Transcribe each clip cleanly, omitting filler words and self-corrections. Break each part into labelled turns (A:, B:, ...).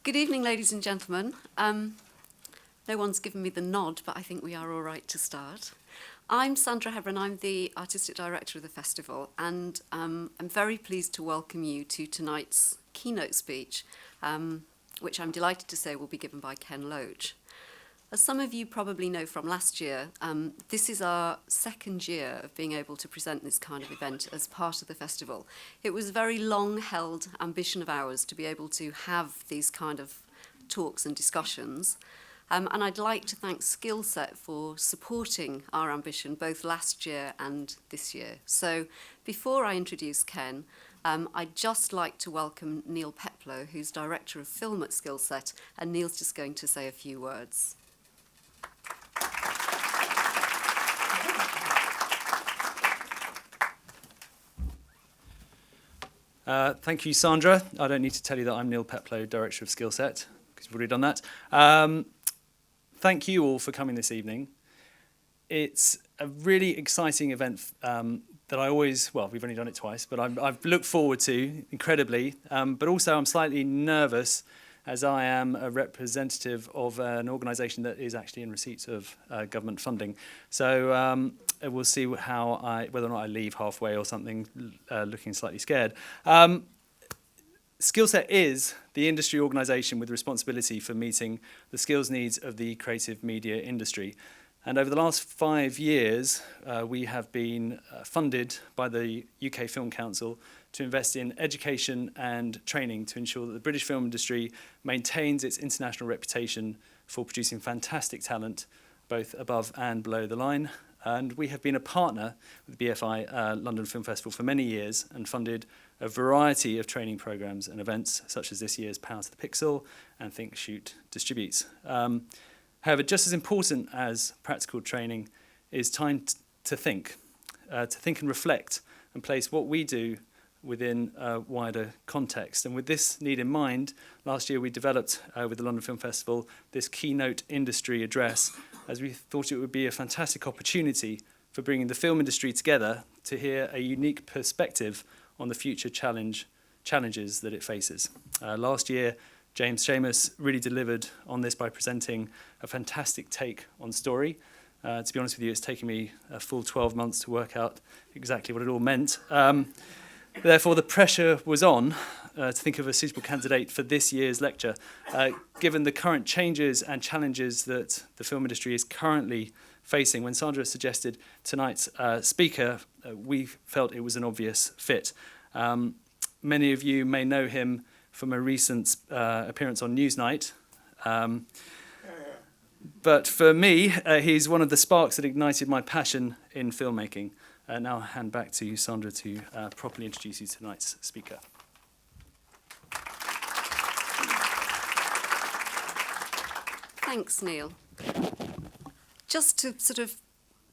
A: Good evening, ladies and gentlemen. No one's given me the nod, but I think we are all right to start. I'm Sandra Hebron, I'm the Artistic Director of the festival, and I'm very pleased to welcome you to tonight's keynote speech, which I'm delighted to say will be given by Ken Loach. As some of you probably know from last year, this is our second year of being able to present this kind of event as part of the festival. It was a very long-held ambition of ours to be able to have these kind of talks and discussions. And I'd like to thank Skillset for supporting our ambition both last year and this year. So before I introduce Ken, I'd just like to welcome Neil Peplow, who's Director of Film at Skillset, and Neil's just going to say a few words.
B: Thank you, Sandra. I don't need to tell you that I'm Neil Peplow, Director of Skillset, because you've already done that. Thank you all for coming this evening. It's a really exciting event that I always, well, we've only done it twice, but I've looked forward to incredibly, but also I'm slightly nervous as I am a representative of an organisation that is actually in receipt of government funding. So we'll see whether or not I leave halfway or something, looking slightly scared. Skillset is the industry organisation with responsibility for meeting the skills needs of the creative media industry. And over the last 5 years, we have been funded by the UK Film Council to invest in education and training to ensure that the British film industry maintains its international reputation for producing fantastic talent, both above and below the line. And we have been a partner with the BFI London Film Festival for many years and funded a variety of training programs and events, such as this year's Power to the Pixel and Think, Shoot, Distribute. However, just as important as practical training is time to think and reflect and place what we do within a wider context. And with this need in mind, last year we developed with the London Film Festival this keynote industry address, as we thought it would be a fantastic opportunity for bringing the film industry together to hear a unique perspective on the future challenges that it faces. Last year, James Seamus really delivered on this by presenting a fantastic take on story. To be honest with you, it's taken me a full 12 months to work out exactly what it all meant. Therefore, the pressure was on to think of a suitable candidate for this year's lecture. Given the current changes and challenges that the film industry is currently facing, when Sandra suggested tonight's speaker, we felt it was an obvious fit. Many of you may know him from a recent appearance on Newsnight. But for me, he's one of the sparks that ignited my passion in filmmaking. Now I'll hand back to you, Sandra, to properly introduce you to tonight's speaker.
A: Thanks, Neil. Just to sort of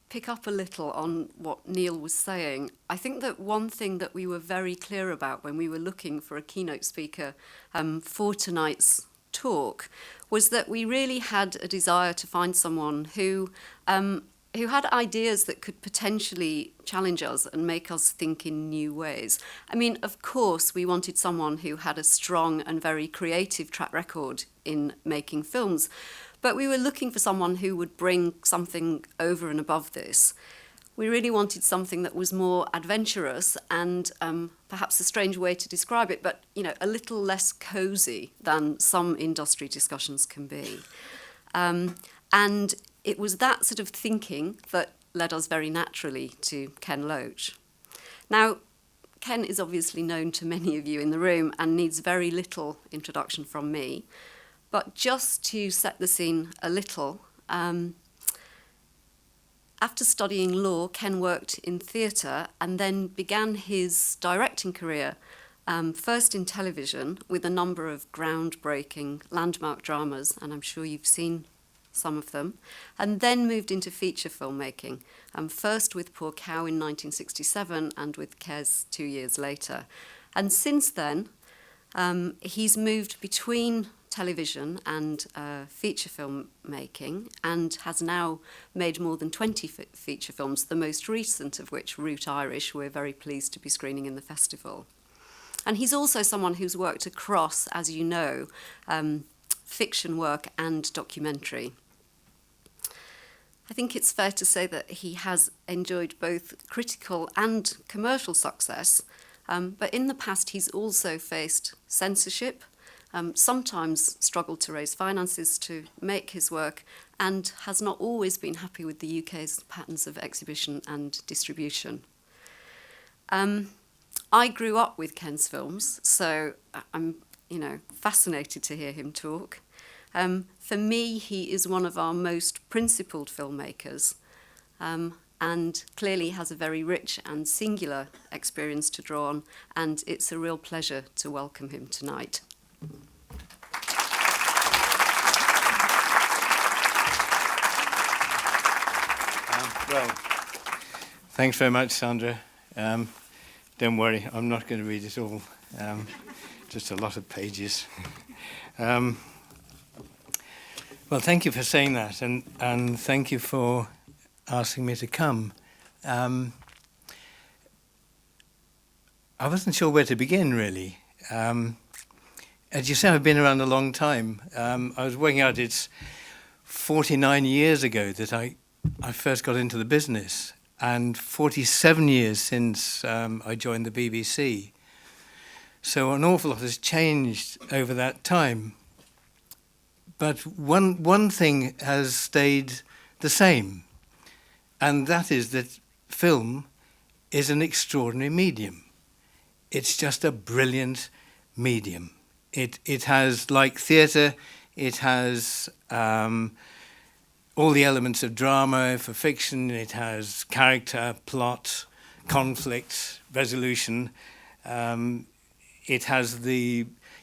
A: pick up a little on what Neil was saying, I think that one thing that we were very clear about when we were looking for a keynote speaker for tonight's talk was that we really had a desire to find someone who had ideas that could potentially challenge us and make us think in new ways. I mean, of course, we wanted someone who had a strong and very creative track record in making films, but we were looking for someone who would bring something over and above this. We really wanted something that was more adventurous and perhaps a strange way to describe it, but a little less cosy than some industry discussions can be. And it was that sort of thinking that led us very naturally to Ken Loach. Now, Ken is obviously known to many of you in the room and needs very little introduction from me. But just to set the scene a little, after studying law, Ken worked in theatre and then began his directing career, first in television with a number of groundbreaking landmark dramas, and I'm sure you've seen some of them, and then moved into feature filmmaking, first with Poor Cow in 1967 and with Kes 2 years later. And since then, he's moved between television and feature film making and has now made more than 20 feature films, the most recent of which, Route Irish, we're very pleased to be screening in the festival. And he's also someone who's worked across, as you know, fiction work and documentary. I think it's fair to say that he has enjoyed both critical and commercial success, but in the past he's also faced censorship, sometimes struggled to raise finances to make his work, and has not always been happy with the UK's patterns of exhibition and distribution. I grew up with Ken's films, so I'm fascinated to hear him talk. For me, he is one of our most principled filmmakers, and clearly has a very rich and singular experience to draw on, and it's a real pleasure to welcome him tonight.
C: Well, thanks very much, Sandra. Don't worry, I'm not going to read it all. Just a lot of pages. Well, thank you for saying that, and thank you for asking me to come. I wasn't sure where to begin, really. As you say, I've been around a long time. I was working out it's 49 years ago that I first got into the business, and 47 years since I joined the BBC. So an awful lot has changed over that time. But one thing has stayed the same, and that is that film is an extraordinary medium. It's just a brilliant medium. It has, like theatre, it has all the elements of drama for fiction. It has character, plot, conflict, resolution. It has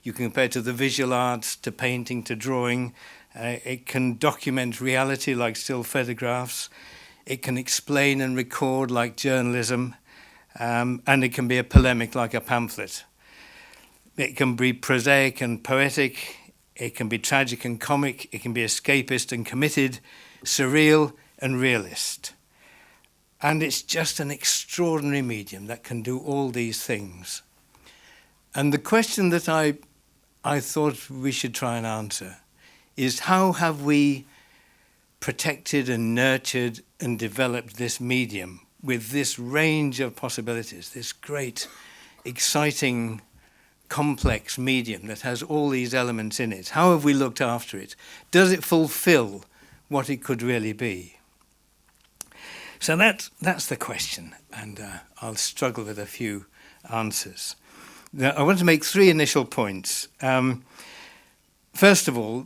C: you can compare it to the visual arts, to painting, to drawing. It can document reality like still photographs. It can explain and record like journalism. And it can be a polemic like a pamphlet. It can be prosaic and poetic. It can be tragic and comic. It can be escapist and committed, surreal and realist. And it's just an extraordinary medium that can do all these things. And the question that I thought we should try and answer is, how have we protected and nurtured and developed this medium with this range of possibilities, this great, exciting, complex medium that has all these elements in it? How have we looked after it? Does it fulfill what it could really be? So that's the question, and I'll struggle with a few answers. Now, I want to make three initial points. First of all,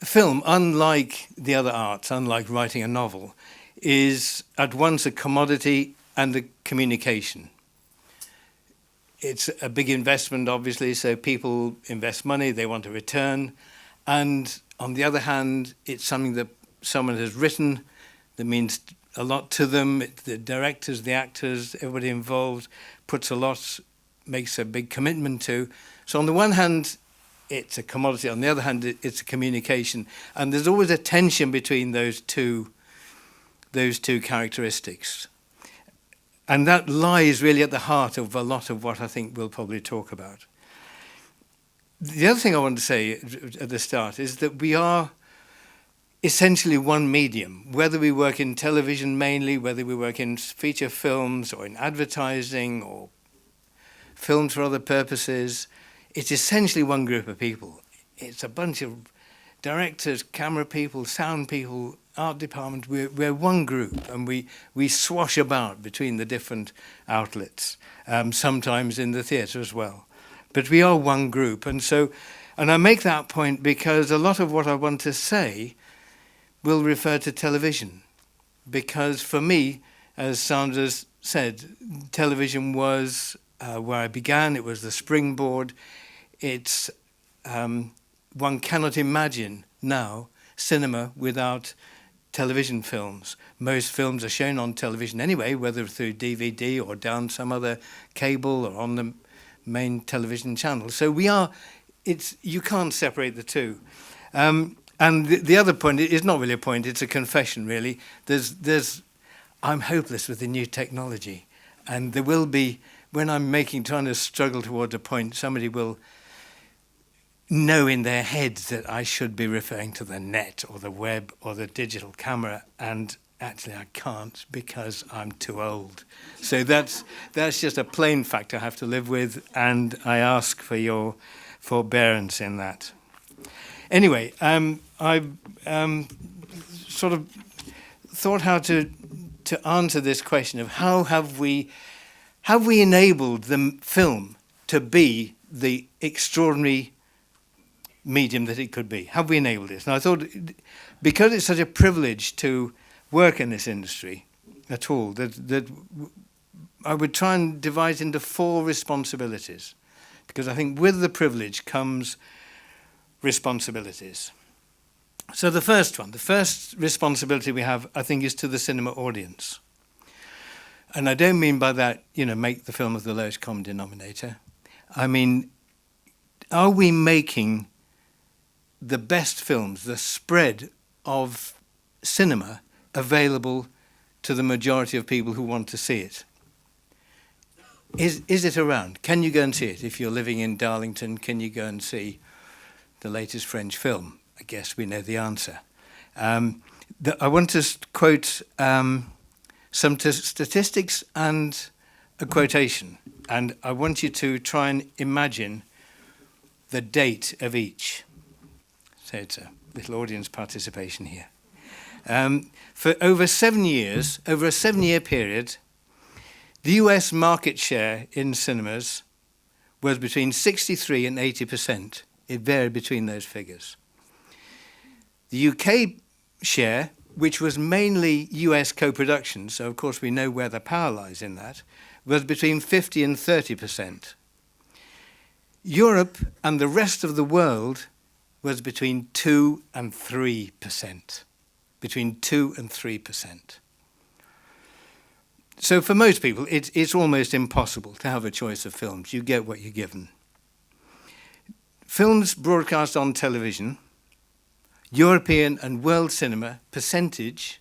C: film, unlike the other arts, unlike writing a novel, is at once a commodity and a communication. It's a big investment, obviously, so people invest money, they want a return. And on the other hand, it's something that someone has written that means a lot to them. The directors, the actors, everybody involved puts a lot, makes a big commitment to. So on the one hand, it's a commodity. On the other hand, it's a communication. And there's always a tension between those two characteristics. And that lies really at the heart of a lot of what I think we'll probably talk about. The other thing I want to say at the start is that we are essentially one medium, whether we work in television mainly, whether we work in feature films or in advertising or films for other purposes. It's essentially one group of people. It's a bunch of directors, camera people, sound people, art department. We're one group, and we swash about between the different outlets, sometimes in the theatre as well. But we are one group, and I make that point because a lot of what I want to say will refer to television. Because for me, as Sandra said, television was where I began. It was the springboard. It's one cannot imagine now cinema without television films. Most films are shown on television anyway, whether through DVD or down some other cable or on the main television channel. So you can't separate the two. And the other point is not really a point, it's a confession I'm hopeless with the new technology. And there will be, when I'm trying to struggle towards a point, somebody will know in their head that I should be referring to the net or the web or the digital camera, and actually I can't because I'm too old. So that's just a plain fact I have to live with, and I ask for your forbearance in that. Anyway, I've sort of thought how to answer this question of how have we enabled the film to be the extraordinary medium that it could be? Have we enabled it? And I thought, because it's such a privilege to work in this industry at all, that I would try and divide into 4 responsibilities, because I think with the privilege comes responsibilities. So the first responsibility we have, I think, is to the cinema audience. And I don't mean by that, make the film of the lowest common denominator. I mean, are we making the best films, the spread of cinema, available to the majority of people who want to see it? Is it around? Can you go and see it? If you're living in Darlington, can you go and see the latest French film? I guess we know the answer. I want to quote some statistics and a quotation, and I want you to try and imagine the date of each. So it's a little audience participation here. For over a 7-year period, the US market share in cinemas was between 63 and 80%. It varied between those figures. The UK share, which was mainly US co-production, so of course we know where the power lies in that, was between 50 and 30%. Europe and the rest of the world was between 2 and 3%. Between 2 and 3%. So for most people, it's almost impossible to have a choice of films. You get what you're given. Films broadcast on television, European and world cinema, percentage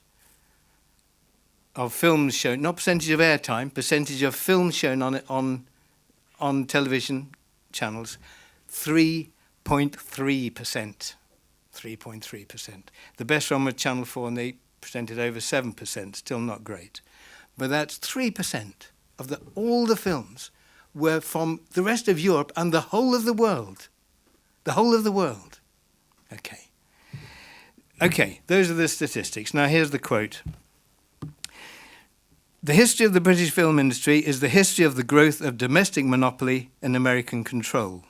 C: of films shown, not percentage of airtime, percentage of films shown on television channels, 3.3%. 3.3%. The best one was Channel 4, and they presented over 7%, still not great. But that's 3% of all the films were from the rest of Europe and the whole of the world. The whole of the world. Okay, those are the statistics. Now here's the quote. The history of the British film industry is the history of the growth of domestic monopoly and American control.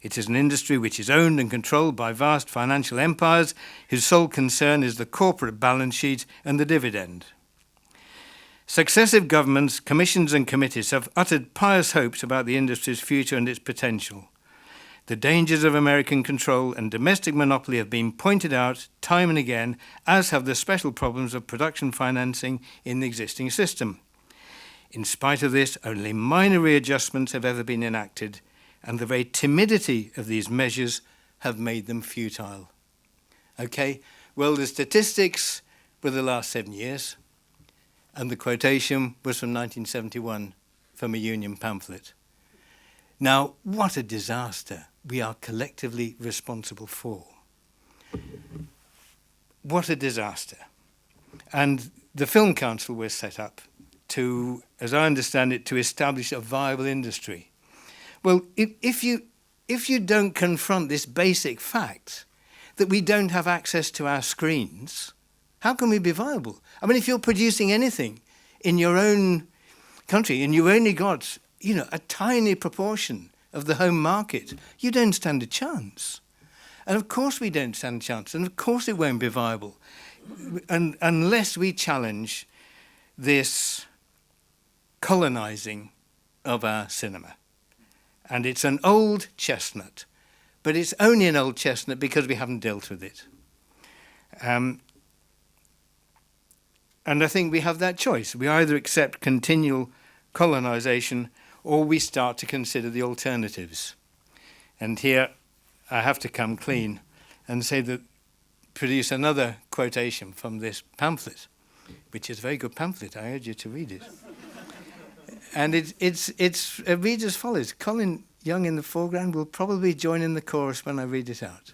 C: It is an industry which is owned and controlled by vast financial empires whose sole concern is the corporate balance sheet and the dividend. Successive governments, commissions and committees have uttered pious hopes about the industry's future and its potential. The dangers of American control and domestic monopoly have been pointed out time and again, as have the special problems of production financing in the existing system. In spite of this, only minor readjustments have ever been enacted, and the very timidity of these measures have made them futile. Okay, well, the statistics were the last 7 years, and the quotation was from 1971 from a union pamphlet. Now, what a disaster we are collectively responsible for. What a disaster. And the Film Council was set up to, as I understand it, to establish a viable industry. Well, if you don't confront this basic fact that we don't have access to our screens, how can we be viable? I mean, if you're producing anything in your own country and you've only got, a tiny proportion of the home market, you don't stand a chance. And of course we don't stand a chance, and of course it won't be viable unless we challenge this colonizing of our cinema. And it's an old chestnut, but it's only an old chestnut because we haven't dealt with it. And I think we have that choice. We either accept continual colonization or we start to consider the alternatives. And here I have to come clean and say that, produce another quotation from this pamphlet, which is a very good pamphlet. I urge you to read it. And it reads as follows. Colin Young in the foreground will probably join in the chorus when I read it out.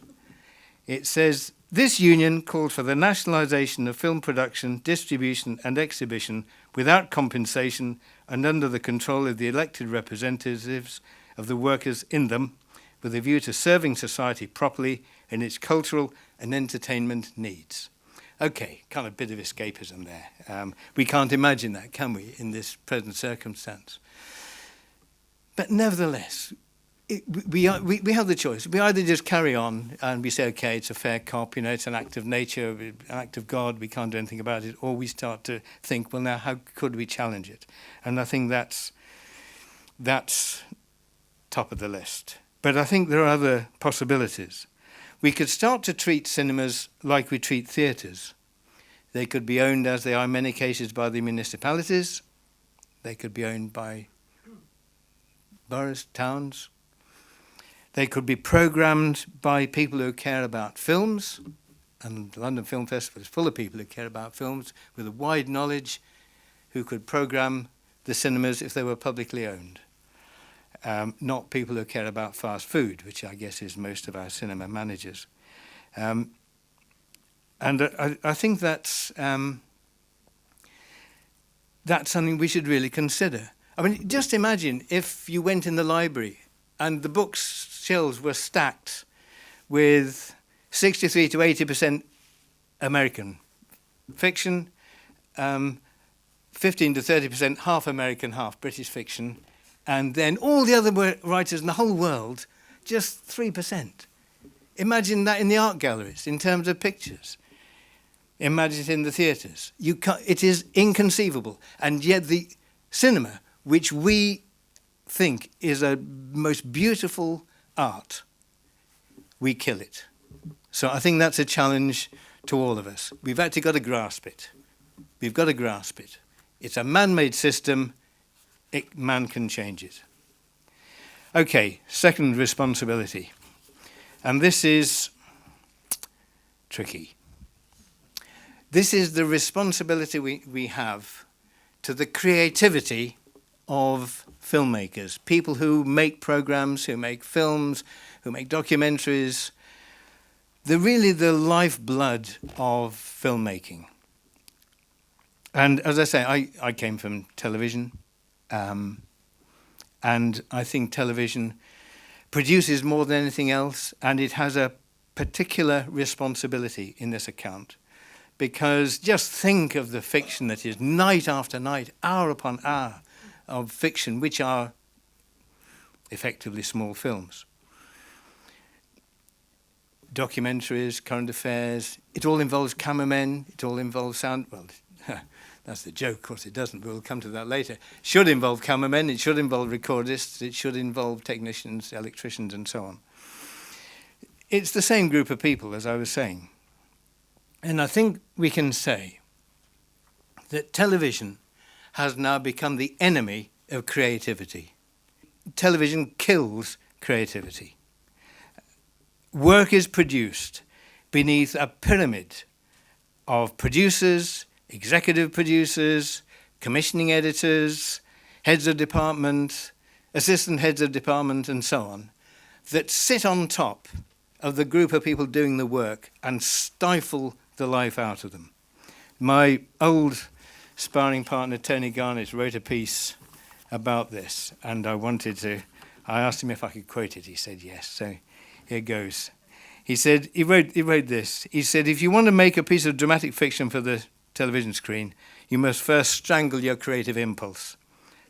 C: It says, this union called for the nationalisation of film production, distribution and exhibition without compensation and under the control of the elected representatives of the workers in them, with a view to serving society properly in its cultural and entertainment needs. Okay, kind of bit of escapism there. We can't imagine that, can we, in this present circumstance? But nevertheless, we have the choice. We either just carry on and we say, okay, it's a fair cop, it's an act of nature, an act of God, we can't do anything about it, or we start to think, well, now, how could we challenge it? And I think that's top of the list. But I think there are other possibilities. We could start to treat cinemas like we treat theatres. They could be owned, as they are in many cases, by the municipalities. They could be owned by boroughs, towns. They could be programmed by people who care about films, and the London Film Festival is full of people who care about films with a wide knowledge, who could program the cinemas if they were publicly owned. Not people who care about fast food, which I guess is most of our cinema managers. And I think that's something we should really consider. I mean, just imagine if you went in the library and the bookshelves were stacked with 63 to 80% American fiction, 15 to 30% half American, half British fiction, and then all the other writers in the whole world, just 3%. Imagine that in the art galleries in terms of pictures. Imagine it in the theatres. It is inconceivable. And yet the cinema, which we think is a most beautiful art, we kill it. So I think that's a challenge to all of us. We've actually got to grasp it. We've got to grasp it. It's a man-made system. Man can change it. Okay, second responsibility. And this is tricky. This is the responsibility we have to the creativity of filmmakers, people who make programs, who make films, who make documentaries. They're really the lifeblood of filmmaking. And as I say, I came from television. And I think television produces more than anything else, and it has a particular responsibility in this account. Because just think of the fiction that is night after night, hour upon hour of fiction, which are effectively small films. Documentaries, current affairs, it all involves cameramen, it all involves sound, well, that's the joke, of course it doesn't, we'll come to that later. It should involve cameramen, it should involve recordists, it should involve technicians, electricians and so on. It's the same group of people, as I was saying. And I think we can say that television has now become the enemy of creativity. Television kills creativity. Work is produced beneath a pyramid of producers, executive producers, commissioning editors, heads of department, assistant heads of department, and so on, that sit on top of the group of people doing the work and stifle the life out of them. My old sparring partner, Tony Garnett, wrote a piece about this, and I asked him if I could quote it. He said yes, so here goes. He said, he wrote this. He said, if you want to make a piece of dramatic fiction for the television screen, you must first strangle your creative impulse.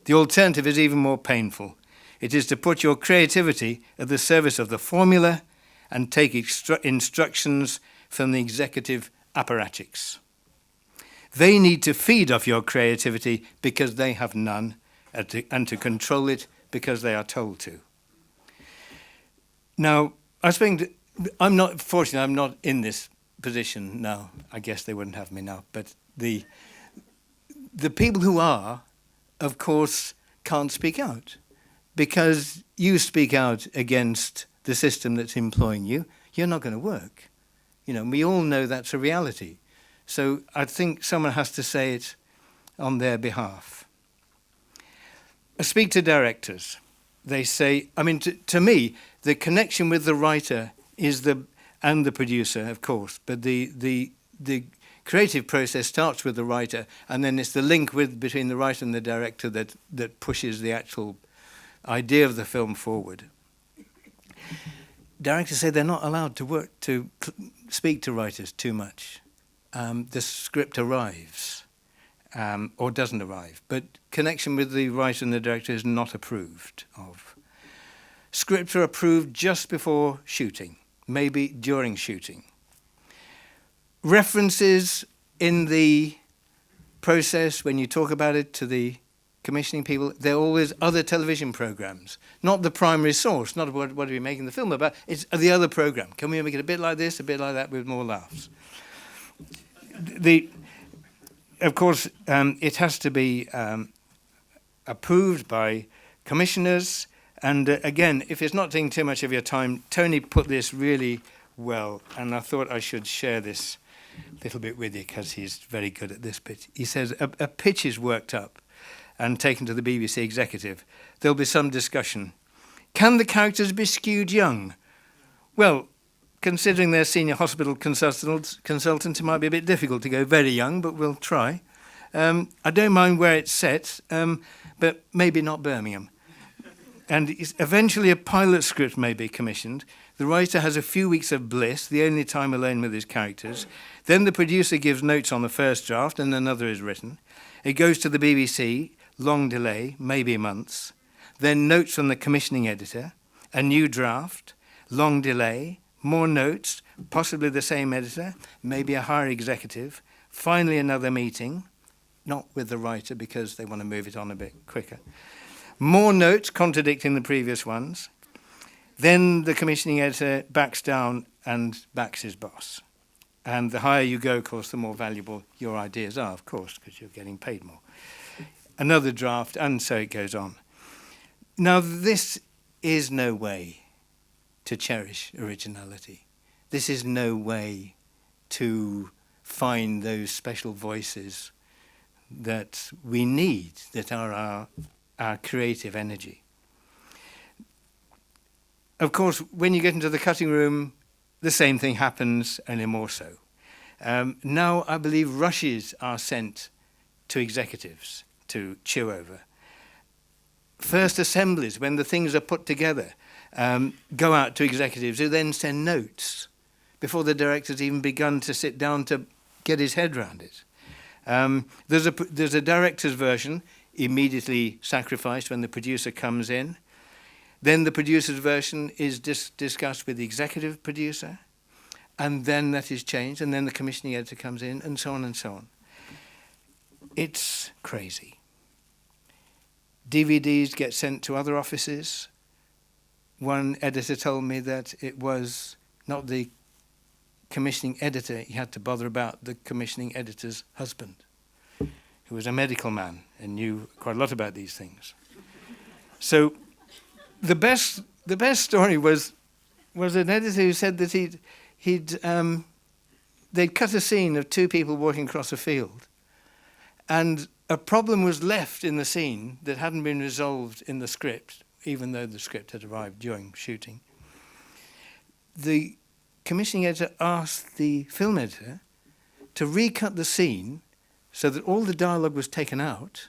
C: The alternative is even more painful. It is to put your creativity at the service of the formula and take instructions from the executive apparatchiks. They need to feed off your creativity because they have none, and to control it because they are told to. Now, I'm not in this position now. I guess they wouldn't have me now. But the people who are, of course, can't speak out. Because you speak out against the system that's employing you, you're not going to work. We all know that's a reality. So I think someone has to say it on their behalf. I speak to directors. They say, I mean, to me, the connection with the writer and the producer, of course, but the creative process starts with the writer, and then it's the link between the writer and the director that pushes the actual idea of the film forward. Directors say they're not allowed to speak to writers too much. The script arrives or doesn't arrive, but connection with the writer and the director is not approved of. Scripts are approved just before shooting, maybe during shooting. References in the process, when you talk about it to the commissioning people, there are always other television programs, not the primary source, not what are we making the film about, it's the other program. Can we make it a bit like this, a bit like that, with more laughs? Of course, it has to be approved by commissioners, and again, if it's not taking too much of your time, Tony put this really well, and I thought I should share this little bit with you because he's very good at this bit. He says, a pitch is worked up and taken to the BBC executive. There'll be some discussion. Can the characters be skewed young? Well, considering they're senior hospital consultants, it might be a bit difficult to go very young, but we'll try. I don't mind where it's set, but maybe not Birmingham. And eventually a pilot script may be commissioned. The writer has a few weeks of bliss, the only time alone with his characters. Then the producer gives notes on the first draft and another is written. It goes to the BBC, long delay, maybe months. Then notes from the commissioning editor, a new draft, long delay, more notes, possibly the same editor, maybe a higher executive. Finally another meeting, not with the writer because they want to move it on a bit quicker. More notes contradicting the previous ones. Then the commissioning editor backs down and backs his boss. And the higher you go, of course, the more valuable your ideas are, of course, because you're getting paid more. Another draft, and so it goes on. Now, this is no way to cherish originality. This is no way to find those special voices that we need, that are our creative energy. Of course, when you get into the cutting room, the same thing happens, only more so. Now, I believe rushes are sent to executives to chew over. First assemblies, when the things are put together, go out to executives who then send notes before the director's even begun to sit down to get his head around it. There's a director's version immediately sacrificed when the producer comes in. Then the producer's version is discussed with the executive producer, and then that is changed, and then the commissioning editor comes in, and so on and so on. It's crazy. DVDs get sent to other offices. One editor told me that it was not the commissioning editor he had to bother about, the commissioning editor's husband, who was a medical man and knew quite a lot about these things. So the best story was an editor who said that they'd cut a scene of two people walking across a field, and a problem was left in the scene that hadn't been resolved in the script, even though the script had arrived during shooting. The commissioning editor asked the film editor to recut the scene so that all the dialogue was taken out.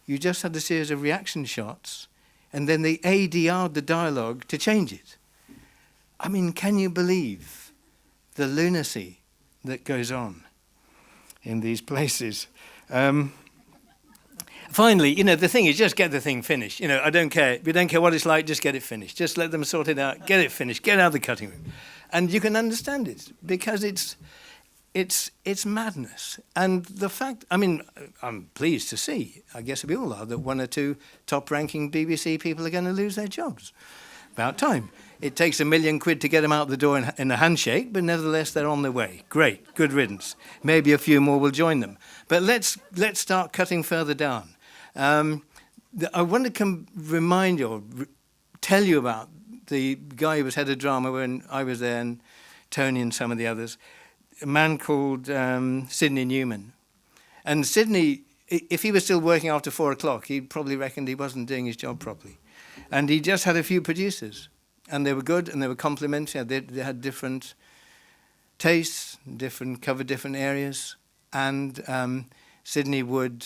C: You just had a series of reaction shots, and then they ADR'd the dialogue to change it. I mean, can you believe the lunacy that goes on in these places? Finally, the thing is, just get the thing finished. I don't care. We don't care what it's like, just get it finished. Just let them sort it out, get it finished, get out of the cutting room. And you can understand it, because it's madness. And the fact, I'm pleased to see, I guess we all are, that one or two top-ranking BBC people are going to lose their jobs. About time. It takes £1 million to get them out the door in a handshake, but nevertheless they're on their way. Great, good riddance. Maybe a few more will join them. But let's start cutting further down. I want to remind you, or tell you about the guy who was head of drama when I was there, and Tony and some of the others, a man called Sidney Newman. And Sidney if he was still working after 4 o'clock, he probably reckoned he wasn't doing his job properly. And he just had a few producers, and they were good, and they were complementary. They had different tastes, covered different areas, and Sydney would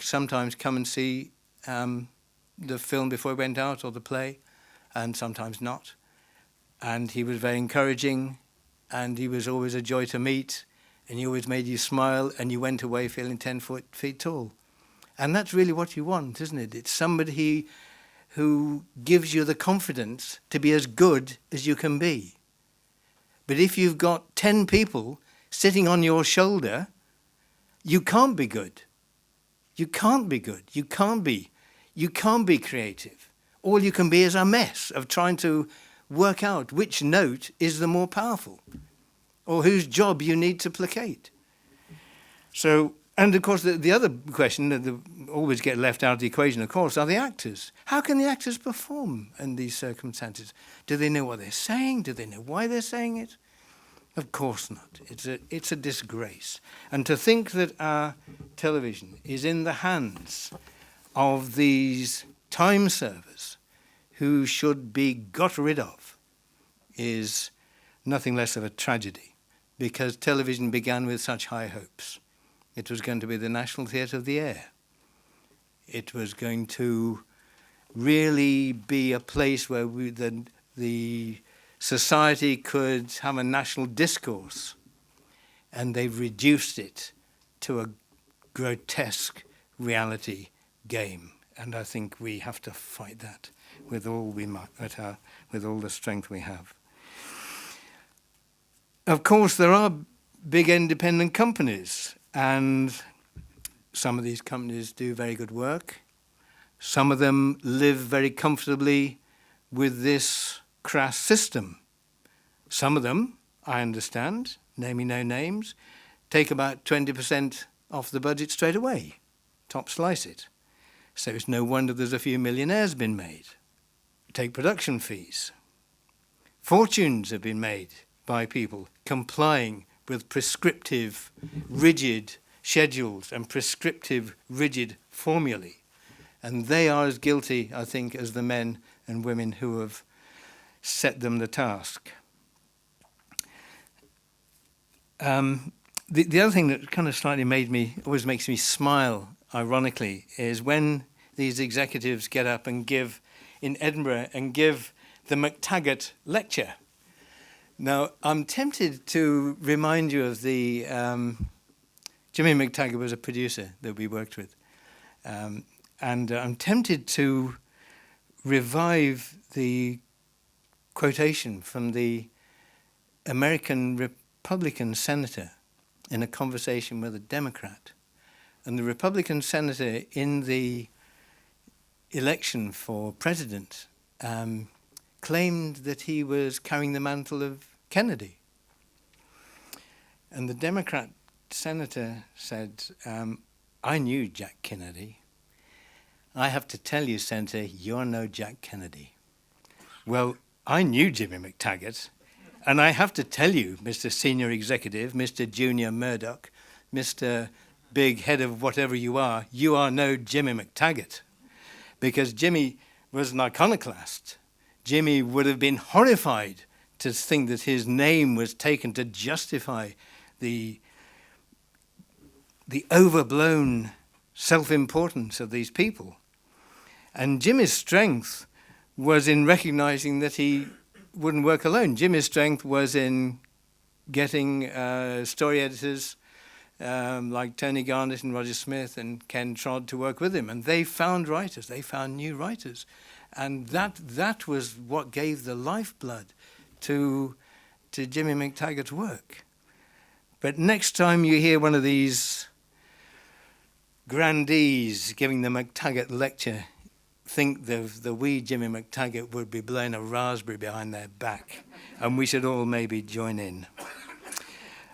C: sometimes come and see the film before it went out, or the play, and sometimes not. And he was very encouraging, and he was always a joy to meet, and he always made you smile, and you went away feeling 10 feet tall. And that's really what you want, isn't it? It's somebody who gives you the confidence to be as good as you can be. But if you've got 10 people sitting on your shoulder, you can't be good. You can't be good. You can't be creative. All you can be is a mess of trying to work out which note is the more powerful, or whose job you need to placate. So, and of course, the other question that always get left out of the equation, of course, are the actors. How can the actors perform in these circumstances? Do they know what they're saying? Do they know why they're saying it? Of course not. It's a disgrace. And to think that our television is in the hands of these time servers who should be got rid of is nothing less of a tragedy, because television began with such high hopes. It was going to be the National Theatre of the Air. It was going to really be a place where the society could have a national discourse, and they've reduced it to a grotesque reality game. And I think we have to fight that with all with all the strength we have. Of course, there are big independent companies, and some of these companies do very good work. Some of them live very comfortably with this crass system. Some of them, I understand, naming no names, take about 20% off the budget straight away, top slice it. So it's no wonder there's a few millionaires been made. Take production fees. Fortunes have been made by people complying with prescriptive, rigid schedules and prescriptive, rigid formulae. And they are as guilty, I think, as the men and women who have set them the task. The other thing that kind of slightly always makes me smile, ironically, is when these executives get up and give, in Edinburgh, and give the McTaggart lecture. Now, I'm tempted to remind you of the... Jimmy McTaggart was a producer that we worked with. And I'm tempted to revive the quotation from the American Republican senator in a conversation with a Democrat. And the Republican senator in the election for president claimed that he was carrying the mantle of Kennedy. And the Democrat senator said, I knew Jack Kennedy. I have to tell you, Senator, you're no Jack Kennedy. Well, I knew Jimmy McTaggart, and I have to tell you, Mr. Senior Executive, Mr. Junior Murdoch, Mr. Big Head of whatever you are no Jimmy McTaggart. Because Jimmy was an iconoclast. Jimmy would have been horrified to think that his name was taken to justify the overblown self-importance of these people. And Jimmy's strength was in recognizing that he wouldn't work alone. Jimmy's strength was in getting story editors like Tony Garnett and Roger Smith and Ken Trott to work with him. And they found writers. They found new writers. And that was what gave the lifeblood to Jimmy McTaggart's work. But next time you hear one of these grandees giving the McTaggart lecture, think the wee Jimmy McTaggart would be blowing a raspberry behind their back, and we should all maybe join in.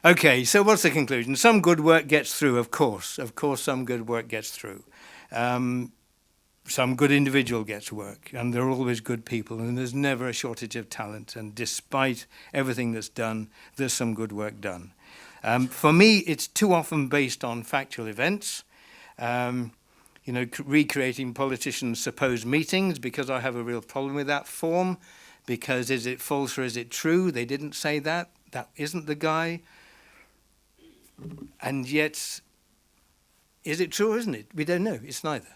C: Okay, so what's the conclusion? Some good work gets through, of course. Of course, some good work gets through. Some good individual gets work, and they're always good people, and there's never a shortage of talent, and despite everything that's done, there's some good work done. For me, it's too often based on factual events. You know, recreating politicians' supposed meetings, because I have a real problem with that form, because is it false or is it true? They didn't say that. That isn't the guy. And yet, is it true or isn't it? We don't know. It's neither.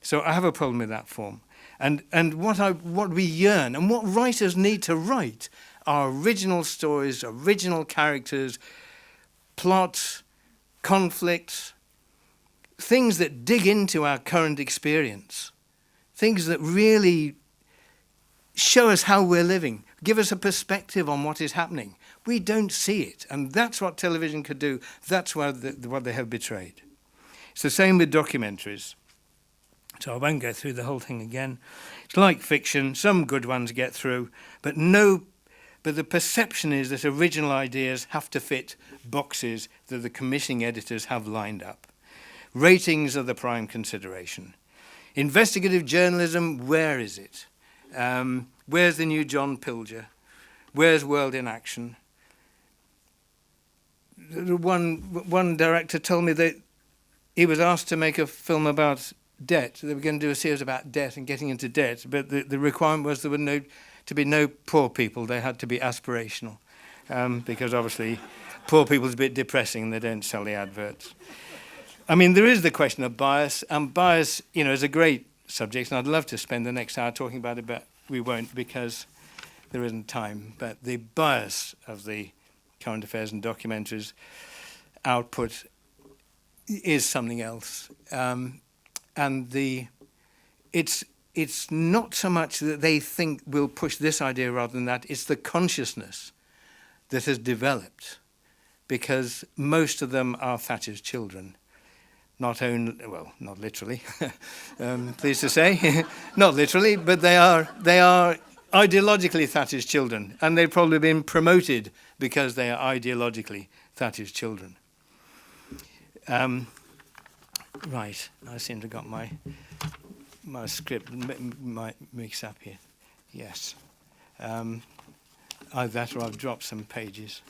C: So I have a problem with that form. And what we yearn and what writers need to write are original stories, original characters, plots, conflicts, things that dig into our current experience, things that really show us how we're living, give us a perspective on what is happening. We don't see it, and that's what television could do. That's what they have betrayed. It's the same with documentaries. So I won't go through the whole thing again. It's like fiction. Some good ones get through, but the perception is that original ideas have to fit boxes that the commissioning editors have lined up. Ratings are the prime consideration. Investigative journalism, where is it? Where's the new John Pilger? Where's World in Action? One director told me that he was asked to make a film about debt. They were going to do a series about debt and getting into debt, but the requirement was there were to be no poor people. They had to be aspirational, because obviously poor people is a bit depressing and they don't sell the adverts. I mean, there is the question of bias, and bias, you know, is a great subject, and I'd love to spend the next hour talking about it, but we won't because there isn't time. But the bias of the current affairs and documentaries output is something else. It's not so much that they think we'll push this idea rather than that, it's the consciousness that has developed, because most of them are Thatcher's children. Not literally, pleased to say, not literally, but they are ideologically Thatcher's children, and they've probably been promoted because they are ideologically Thatcher's children. Right, I seem to have got my script mixed up here. Yes, I've dropped some pages.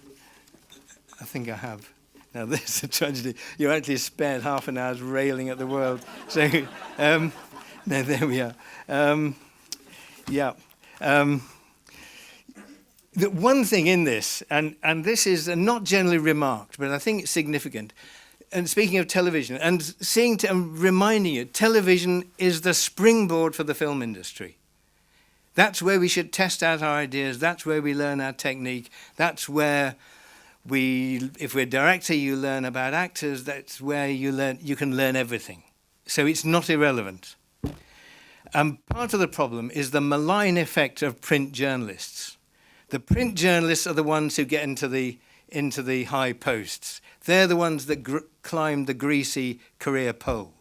C: I think I have. Now, this is a tragedy. You actually spared half an hour's railing at the world. So, no, there we are. The one thing in this, and this is not generally remarked, but I think it's significant, and speaking of television, and reminding you, television is the springboard for the film industry. That's where we should test out our ideas. That's where we learn our technique. That's where if we're a director, you learn about actors. That's where you can learn everything. So it's not irrelevant. And part of the problem is the malign effect of print journalists. The print journalists are the ones who get into the high posts. They're the ones that climb the greasy career pole.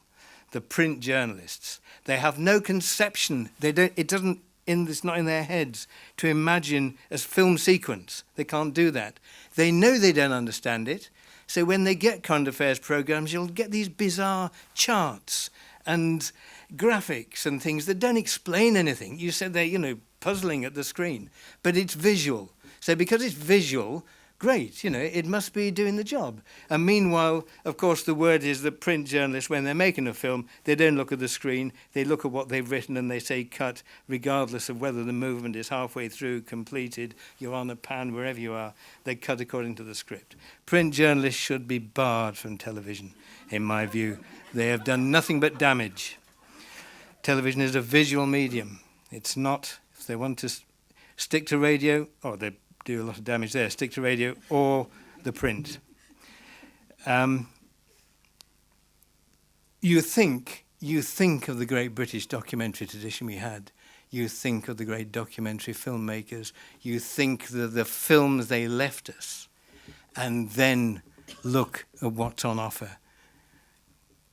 C: The print journalists. They have no conception. It's not in their heads to imagine a film sequence. They can't do that. They know they don't understand it. So when they get current affairs programs, you'll get these bizarre charts and graphics and things that don't explain anything. You said they're, puzzling at the screen, but it's visual. So because it's visual, great, it must be doing the job. And meanwhile, of course, the word is that print journalists, when they're making a film, they don't look at the screen, they look at what they've written and they say cut, regardless of whether the movement is halfway through, completed, you're on a pan, wherever you are, they cut according to the script. Print journalists should be barred from television, in my view. They have done nothing but damage. Television is a visual medium. It's not, if they want to stick to radio, or they do a lot of damage there, stick to radio or the print. You think of the great British documentary tradition we had. You think of the great documentary filmmakers. You think of the films they left us, and then look at what's on offer.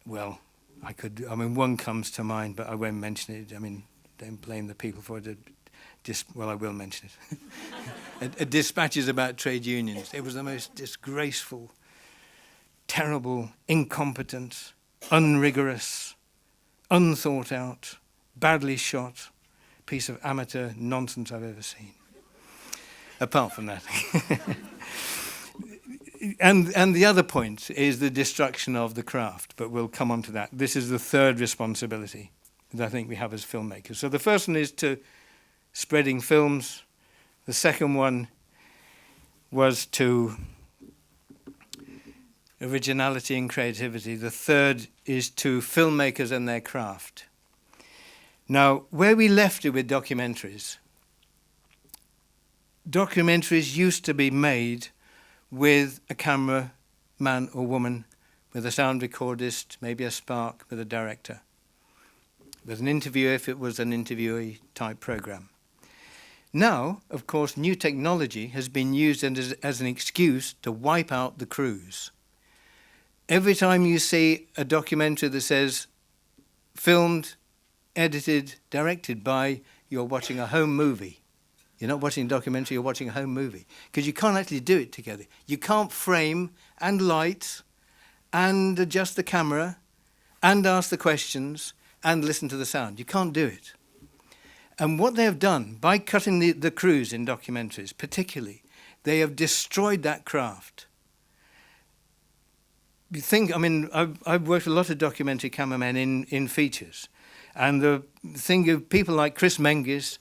C: Well, one comes to mind, but I won't mention it. Don't blame the people for it. I will mention it. Dispatches about trade unions. It was the most disgraceful, terrible, incompetent, unrigorous, unthought out, badly shot piece of amateur nonsense I've ever seen. Apart from that. And the other point is the destruction of the craft, but we'll come on to that. This is the third responsibility that I think we have as filmmakers. So the first one is to spreading films. The second one was to originality and creativity. The third is to filmmakers and their craft. Now, where we left it with documentaries used to be made with a camera man or woman, with a sound recordist, maybe a spark, with a director, with an interviewer if it was an interviewee type program. Now, of course, new technology has been used as an excuse to wipe out the crews. Every time you see a documentary that says filmed, edited, directed by, you're watching a home movie. You're not watching a documentary, you're watching a home movie. Because you can't actually do it together. You can't frame and light and adjust the camera and ask the questions and listen to the sound. You can't do it. And what they have done, by cutting the crews in documentaries particularly, they have destroyed that craft. You think, I mean, I've worked with a lot of documentary cameramen in features. And the thing of people like Chris Menges,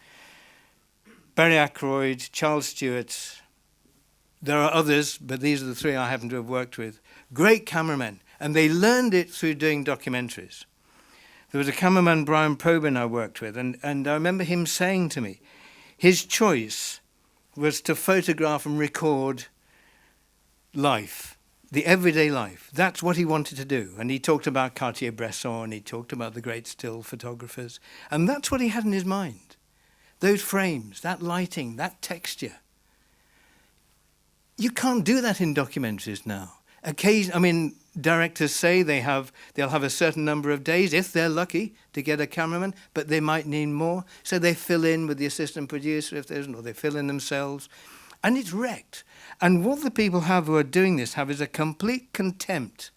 C: Barry Ackroyd, Charles Stewart, there are others, but these are the three I happen to have worked with. Great cameramen, and they learned it through doing documentaries. There was a cameraman, Brian Probin, I worked with, and I remember him saying to me, his choice was to photograph and record life, the everyday life. That's what he wanted to do. And he talked about Cartier-Bresson, he talked about the great still photographers, and that's what he had in his mind. Those frames, that lighting, that texture. You can't do that in documentaries now. Directors say they'll have a certain number of days, if they're lucky, to get a cameraman, but they might need more. So they fill in with the assistant producer if there isn't, or they fill in themselves. And it's wrecked. And what the people who are doing this have is a complete contempt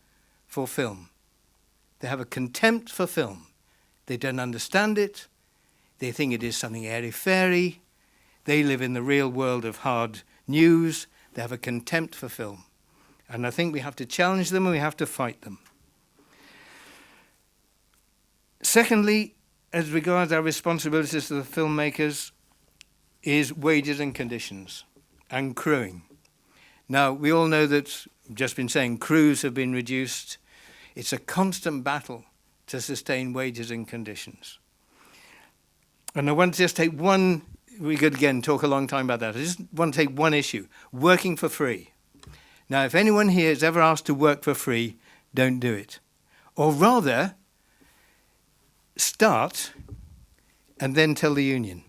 C: for film. They have a contempt for film. They don't understand it. They think it is something airy-fairy. They live in the real world of hard news. They have a contempt for film. And I think we have to challenge them and we have to fight them. Secondly, as regards our responsibilities to the filmmakers, is wages and conditions and crewing. Now, we all know that, I've just been saying, crews have been reduced. It's a constant battle to sustain wages and conditions. And I want to just take one, we could again talk a long time about that. I just want to take one issue, working for free. Now, if anyone here is ever asked to work for free, don't do it. Or rather, start and then tell the union.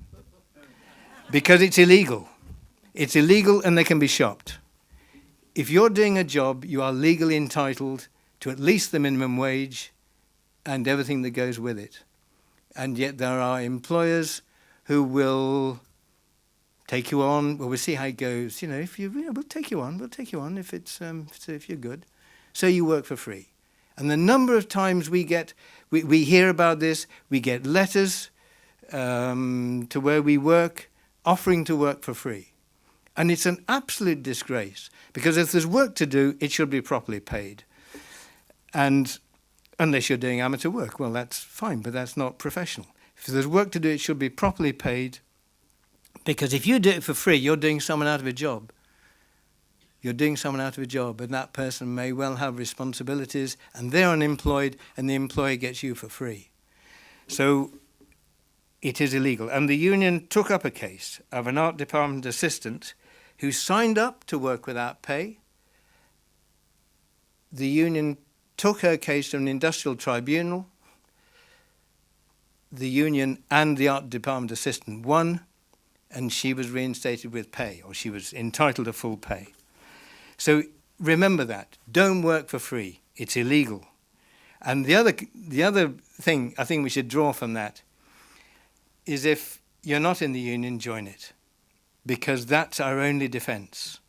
C: Because it's illegal. It's illegal and they can be shopped. If you're doing a job, you are legally entitled to at least the minimum wage and everything that goes with it. And yet there are employers who will take you on. Well, we'll see how it goes. We'll take you on if you're good. So you work for free. And the number of times we hear about this, we get letters to where we work, offering to work for free. And it's an absolute disgrace, because if there's work to do, it should be properly paid. And unless you're doing amateur work, well, that's fine, but that's not professional. If there's work to do, it should be properly paid, because if you do it for free, you're doing someone out of a job. You're doing someone out of a job, and that person may well have responsibilities, and they're unemployed, and the employer gets you for free. So it is illegal. And the union took up a case of an art department assistant who signed up to work without pay. The union took her case to an industrial tribunal. The union and the art department assistant won, and she was reinstated with pay, or she was entitled to full pay. So remember that. Don't work for free. It's illegal. And the other thing I think we should draw from that is, if you're not in the union, join it, because that's our only defense.